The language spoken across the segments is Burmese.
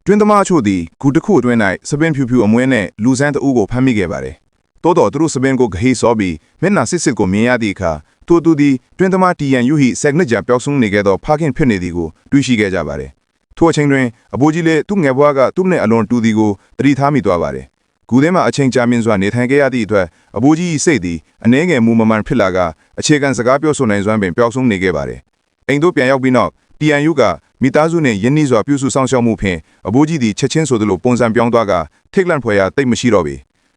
တွင်းသမားချို့သည်ဂူတစ်ခုအတွင်း၌စပင်ဖြူဖြူအမွှဲနှင့်လူစမ်းတအုပ်ကိုဖမ်းမိခဲ့ပါသည်တိုးတော်သူတို့စပင်ကိုဂဟေးစောပြီးမျက်နှာစစ်စစ်ကိုမြင်ရသည့်အခါသူသည်တွင်းသမားတီယန်ယူဟိစက်နစ်ကြာပျောက်ဆုံးနေခဲ့သောဖခင်ဖြစ်နေသည်ကိုတွေးရှိခဲ့ကြပါသည်ထိုအချိန်တွင်အဘိုးကြီးလည်းသူ့ငယ်ဘွားကသူ့နှင့်အလွန်တူသည်ကိုတတိထားမိသွားပါသည်ဂူထဲမှာအချိန်ကြာမြင့်စွာနေထိုင်ခဲ့ရသည့်အတွက်အဘိုးကြီး၏စိတ်သည်အနှဲငယ်မူမမှန်ဖြစ်လာကအခြေခံစကားပြောဆိုနိုင်စွမ်းပင်ပျောက်ဆုံးနေခဲ့ပါသည်အိမ်သို့ပြန်ရောက်ပြီးနောက်တီယန်ယူကမိသားစုနှင့်ယင်းနှီးစွာပြုစုဆောင်ရှောက်မှုဖြင့်အဘိုးကြီးသည်ချက်ချင်းဆိုသလိုပုံစံပြောင်းသွားကထိတ်လန့်ဖွယ်ရာတိတ်မရှိတော့ပေ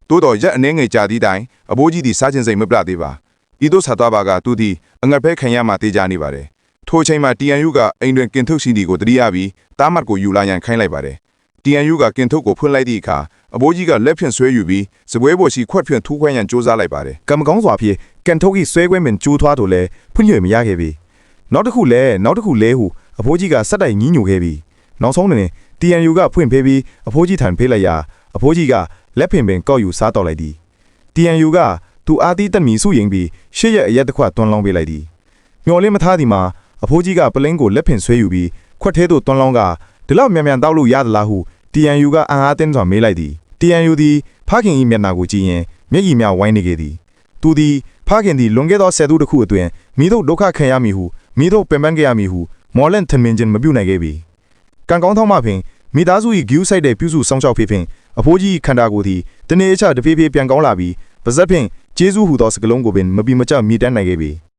တိုးတော်ရက်အနှဲငယ်ကြာသည့်တိုင်အဘိုးကြီးသည်စားခြင်းစိတ်မပြတ်သေးပါဤသို့ဆက်သွားပါကသူသည်အငတ်ဖဲခံရမှတေးကြနေပါတယ်ထိုအချိန်မှာတီယန်ယူကအိမ်တွင်ကင်ထုတ်စီဒီကိုတတိယပြီးတားမတ်ကိုယူလာရန်ခိုင်းလိုက်ပါတယ်တီယန်ယူကကင်ထုတ်ကိုဖွင့်လိုက်သည့်အခါအဘိုးကြီးကလက်ဖြင့်ဆွဲယူပြီးစပွဲပေါ်ရှိခွက်ဖြင့်ထူးခွဲရန်ကြိုးစားလိုက်ပါတယ်ကံမကောင်းစွာဖြင့်ကန်ထုတ်၏ဆွဲခွဲမင်ကျိုးထွားတို့လည်းဖွင့်ရွယ်မရခဲ့ပြီနောက်တစ်ခုလဲဟုအဖိုးကြီးကစက်တိုင်ညှိညူခဲ့ပြီးနောက်ဆုံးတွင်တီယန်ယူကဖွင့်ဖေးပြီးအဖိုးကြီးထံဖေးလိုက်ရာအဖိုးကြီးကလက်ဖင်ပင်ကောက်ယူစားတော့လိုက်သည်တီယန်ယူကသူအာသီးတက်မီစုရင်ပြီးရှေ့ရဲ့အရက်တစ်ခွတွန်းလောင်းပေးလိုက်သည်မျော်လင်းမထားသည်မှာအဖိုးကြီးကပလင်းကိုလက်ဖင်ဆွဲယူပြီးခွက်ထဲသို့တွန်းလောင်းကဒီလောက်မြန်မြန်တောက်လို့ရသလားဟုတီယန်ယူကအံအားတင်းစွာမေးလိုက်သည်တီယန်ယူသည်ဖခင်၏မျက်နှာကိုကြည့်ရင်မျက်ရည်များဝိုင်းနေခဲ့သည်သူသည်ဖခင်သည်လွန်ခဲ့သောဆယ်စုတစ်ခုအတွင်းမိတို့ဒုက္ခခံရမည်ဟုမိတို့ပင်ပန်းခဲ့ရမည်ဟုမော်လန်ထမင်ချင်းမပြုတ်နိုင်ခဲ့ပြီကံကောင်းသောမှပင်မိသားစု၏ဂယူးဆိုင်တဲ့ပြုစုစောင့်ရှောက်ဖေးဖြင့်အဖိုးကြီးခန္ဓာကိုယ်သည်တနေ့အချတဖြည်းဖြည်းပြန်ကောင်းလာပြီးပါဇက်ဖြင့်ကျေးဇူးဟူသောစကလုံးကိုပင်မပြီးမကျမြည်တမ်းနိုင်ခဲ့ပြီ